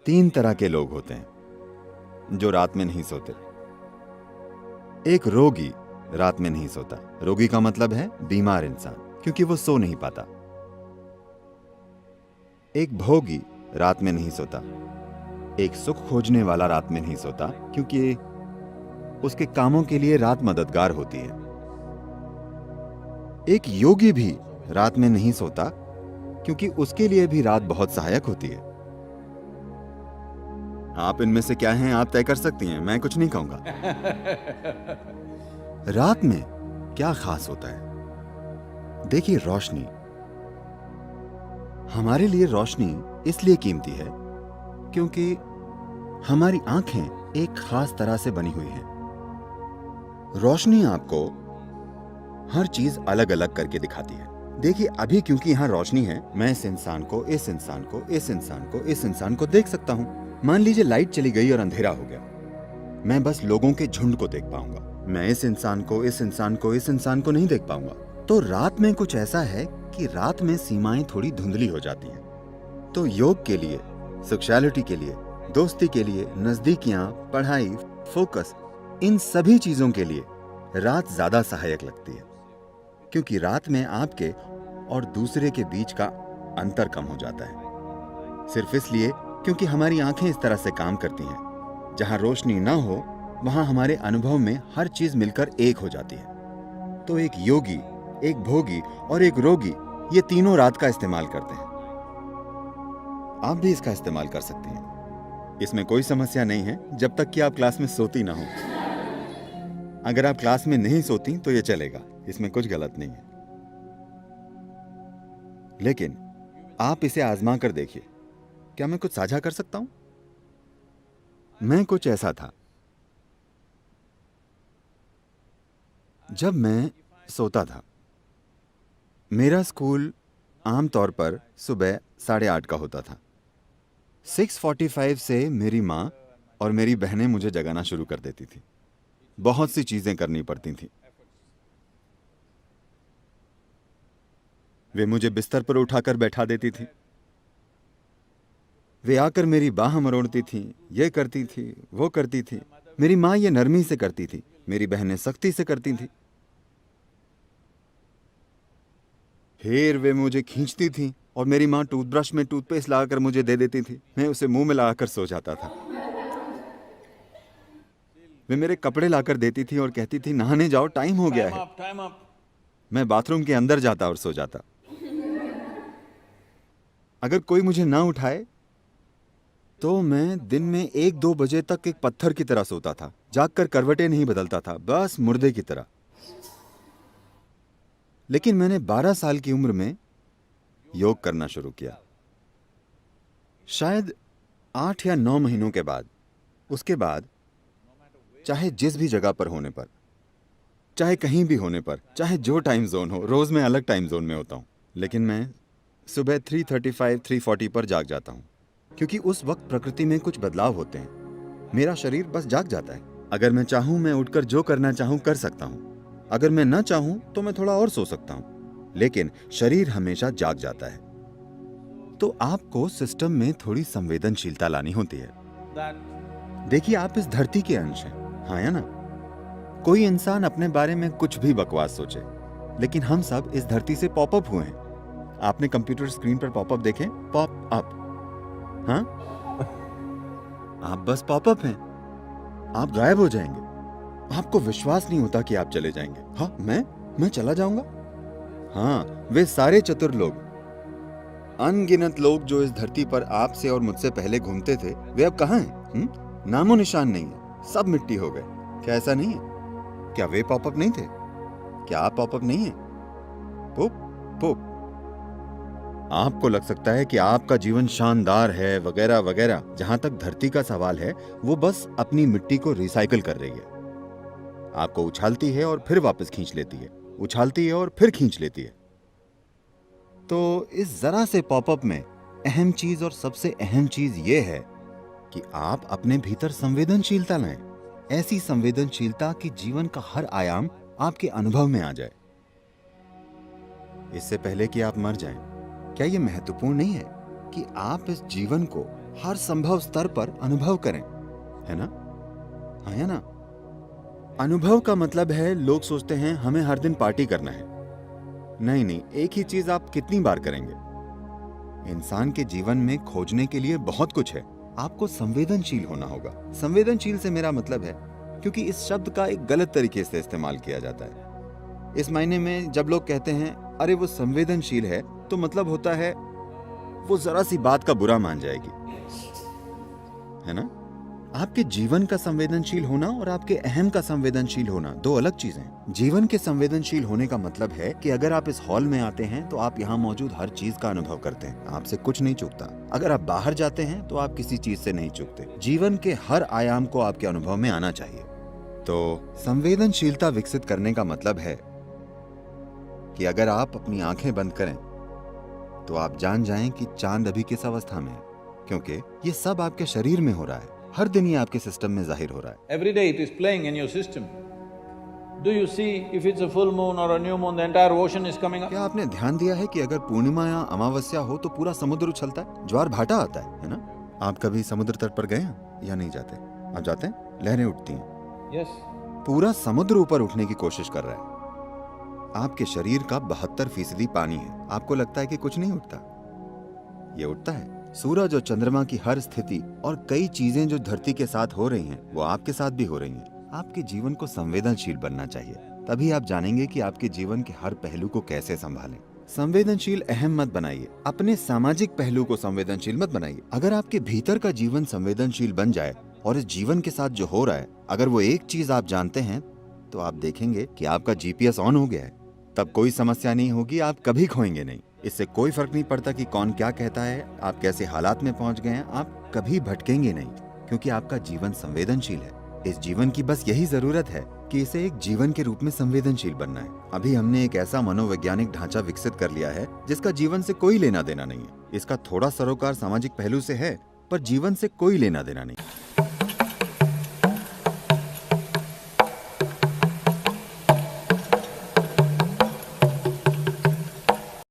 तीन तरह के लोग होते हैं जो रात में नहीं सोते। एक रोगी रात में नहीं सोता। रोगी का मतलब है बीमार इंसान, क्योंकि वो सो नहीं पाता। एक भोगी रात में नहीं सोता। एक सुख खोजने वाला रात में नहीं सोता, क्योंकि उसके कामों के लिए रात मददगार होती है। एक योगी भी रात में नहीं सोता, क्योंकि उसके लिए भी रात बहुत सहायक होती है। आप इनमें से क्या हैं आप तय कर सकती हैं, मैं कुछ नहीं कहूंगा। रात में क्या खास होता है? देखिए, रोशनी। हमारे लिए रोशनी इसलिए कीमती है क्योंकि हमारी आंखें एक खास तरह से बनी हुई हैं। रोशनी आपको हर चीज अलग अलग करके दिखाती है। देखिए, अभी क्योंकि यहां रोशनी है, मैं इस इंसान को, इस इंसान को, इस इंसान को, इस इंसान को देख सकता हूं। मान लीजिए लाइट चली गई और अंधेरा हो गया, मैं बस लोगों के झुंड को देख पाऊंगा। मैं इस इंसान को, इस इंसान को, इस इंसान को नहीं देख पाऊंगा। तो रात में कुछ ऐसा है कि रात में सीमाएं थोड़ी धुंधली हो जाती हैं। तो योग के लिए, सेक्सुअलिटी के लिए, दोस्ती के लिए, नजदीकियां, पढ़ाई, फोकस, इन सभी चीजों के लिए रात ज्यादा सहायक लगती है, क्योंकि रात में आपके और दूसरे के बीच का अंतर कम हो जाता है। सिर्फ इसलिए क्योंकि हमारी आंखें इस तरह से काम करती हैं। जहां रोशनी ना हो, वहां हमारे अनुभव में हर चीज मिलकर एक हो जाती है। तो एक योगी, एक भोगी और एक रोगी, ये तीनों रात का इस्तेमाल करते हैं। आप भी इसका इस्तेमाल कर सकती हैं। इसमें कोई समस्या नहीं है, जब तक कि आप क्लास में सोती ना हो। अगर आप क्लास में नहीं सोती तो ये चलेगा, इसमें कुछ गलत नहीं है। लेकिन आप इसे आजमा कर देखिए। क्या मैं कुछ साझा कर सकता हूं? मैं कुछ ऐसा था। जब मैं सोता था, मेरा स्कूल आमतौर पर सुबह 8:30 का होता था। 6:45 से मेरी माँ और मेरी बहनें मुझे जगाना शुरू कर देती थी। बहुत सी चीजें करनी पड़ती थी। वे मुझे बिस्तर पर उठाकर बैठा देती थी। वे आकर मेरी बाह मरोड़ती थी, ये करती थी, वो करती थी। मेरी माँ ये नरमी से करती थी, मेरी बहनें सख्ती से करती थी। फिर वे मुझे खींचती थी और मेरी माँ टूथब्रश में टूथपेस्ट लगाकर मुझे दे देती थी। मैं उसे मुंह में लगाकर सो जाता था। वे मेरे कपड़े लाकर देती थी और कहती थी, नहाने जाओ, टाइम हो गया है। मैं बाथरूम के अंदर जाता और सो जाता। अगर कोई मुझे ना उठाए तो मैं दिन में 1-2 बजे तक एक पत्थर की तरह सोता था। जागकर करवटें नहीं बदलता था, बस मुर्दे की तरह। लेकिन मैंने 12 साल की उम्र में योग करना शुरू किया। शायद 8 या 9 महीनों के बाद, उसके बाद चाहे जिस भी जगह पर होने पर, चाहे कहीं भी होने पर, चाहे जो टाइम जोन हो, रोज मैं अलग टाइम जोन में होता हूं, लेकिन मैं सुबह 3:35, 3:40 पर जाग जाता हूं, क्योंकि उस वक्त प्रकृति में कुछ बदलाव होते हैं। मेरा शरीर बस जाग जाता है। अगर मैं चाहूं, मैं उठकर जो करना चाहूं कर सकता हूं। अगर मैं ना चाहूं तो मैं थोड़ा और सो सकता हूं, लेकिन शरीर हमेशा जाग जाता है। तो आपको सिस्टम में थोड़ी संवेदनशीलता लानी होती है। देखिए, आप इस धरती के अंश हैं, हाँ या ना? कोई इंसान अपने बारे में कुछ भी बकवास सोचे, लेकिन हम सब इस धरती से पॉपअप हुए हैं। आपने कंप्यूटर स्क्रीन पर पॉपअप देखे? पॉप अप, हाँ? आप बस पॉपअप हैं। आप गायब हो जाएंगे। आपको विश्वास नहीं होता कि आप चले जाएंगे। हाँ, मैं चला जाऊंगा? हाँ, वे सारे चतुर लोग, अनगिनत लोग जो इस धरती पर आपसे और मुझसे पहले घूमते थे, वे अब कहाँ हैं? नामो निशान नहीं है, सब मिट्टी हो गए। क्या ऐसा नहीं है? क्या वे पॉपअप नहीं थे? क्या आप पॉपअप नहीं है? पुप पुप। आपको लग सकता है कि आपका जीवन शानदार है, वगैरह वगैरह। जहां तक धरती का सवाल है, वो बस अपनी मिट्टी को रिसाइकिल कर रही है। आपको उछालती है और फिर वापस खींच लेती है, उछालती है और फिर खींच लेती है। तो इस जरा से पॉपअप में अहम चीज और सबसे अहम चीज ये है कि आप अपने भीतर संवेदनशीलता लाएं। ऐसी संवेदनशीलता कि जीवन का हर आयाम आपके अनुभव में आ जाए, इससे पहले कि आप मर जाएं। क्या यह महत्वपूर्ण नहीं है कि आप इस जीवन को हर संभव स्तर पर अनुभव करें, है ना? हाँ, है ना? अनुभव का मतलब है, लोग सोचते हैं हमें हर दिन पार्टी करना है। नहीं नहीं, एक ही चीज आप कितनी बार करेंगे? इंसान के जीवन में खोजने के लिए बहुत कुछ है। आपको संवेदनशील होना होगा। संवेदनशील से मेरा मतलब है, क्योंकि इस शब्द का एक गलत तरीके से इस्तेमाल किया जाता है। इस मायने में जब लोग कहते हैं अरे वो संवेदनशील है, तो मतलब होता है वो जरा सी बात का बुरा मान जाएगी, है ना? आपके जीवन का संवेदनशील होना और आपके अहम का संवेदनशील होना दो अलग चीजें। जीवन के संवेदनशील होने का मतलब है कि अगर आप इस हॉल में आते हैं तो आप यहाँ मौजूद हर चीज का अनुभव करते हैं, आपसे कुछ नहीं चूकता। अगर आप बाहर जाते हैं तो आप किसी चीज से नहीं चूकते। जीवन के हर आयाम को आपके अनुभव में आना चाहिए। तो संवेदनशीलता विकसित करने का मतलब है कि अगर आप अपनी आंखें बंद करें तो आप जान जाएं कि चांद अभी किस अवस्था में है, क्योंकि ये सब आपके शरीर में हो रहा है। हर दिन ये आपके सिस्टम में जाहिर हो रहा है। Every day it is playing in your system. Do you see if it's a full moon or a new moon, the entire ocean is coming up? क्या आपने ध्यान दिया है कि अगर पूर्णिमा या अमावस्या हो तो पूरा समुद्र उछलता है, ज्वार भाटा आता है ना? आप कभी समुद्र तट पर गए हैं या नहीं जाते? आप जाते हैं? लहरें उठती हैं। Yes. पूरा समुद्र ऊपर उठने की कोशिश कर रहा है। आपके शरीर का 72% पानी है। आपको लगता है कि कुछ नहीं उठता? ये उठता है। सूरज और चंद्रमा की हर स्थिति और कई चीजें जो धरती के साथ हो रही हैं, वो आपके साथ भी हो रही हैं। आपके जीवन को संवेदनशील बनना चाहिए, तभी आप जानेंगे कि आपके जीवन के हर पहलू को कैसे संभालें। संवेदनशील अहम मत बनाइए, अपने सामाजिक पहलू को संवेदनशील मत बनाइए। अगर आपके भीतर का जीवन संवेदनशील बन जाए और इस जीवन के साथ जो हो रहा है, अगर वो एक चीज आप जानते हैं, तो आप देखेंगे कि आपका जीपीएस ऑन हो गया है। तब कोई समस्या नहीं होगी, आप कभी खोएंगे नहीं। इससे कोई फर्क नहीं पड़ता कि कौन क्या कहता है, आप कैसे हालात में पहुंच गए हैं, आप कभी भटकेंगे नहीं, क्योंकि आपका जीवन संवेदनशील है। इस जीवन की बस यही जरूरत है कि इसे एक जीवन के रूप में संवेदनशील बनना है। अभी हमने एक ऐसा मनोवैज्ञानिक ढांचा विकसित कर लिया है जिसका जीवन से कोई लेना देना नहीं है। इसका थोड़ा सरोकार सामाजिक पहलू से है, पर जीवन से कोई लेना देना नहीं।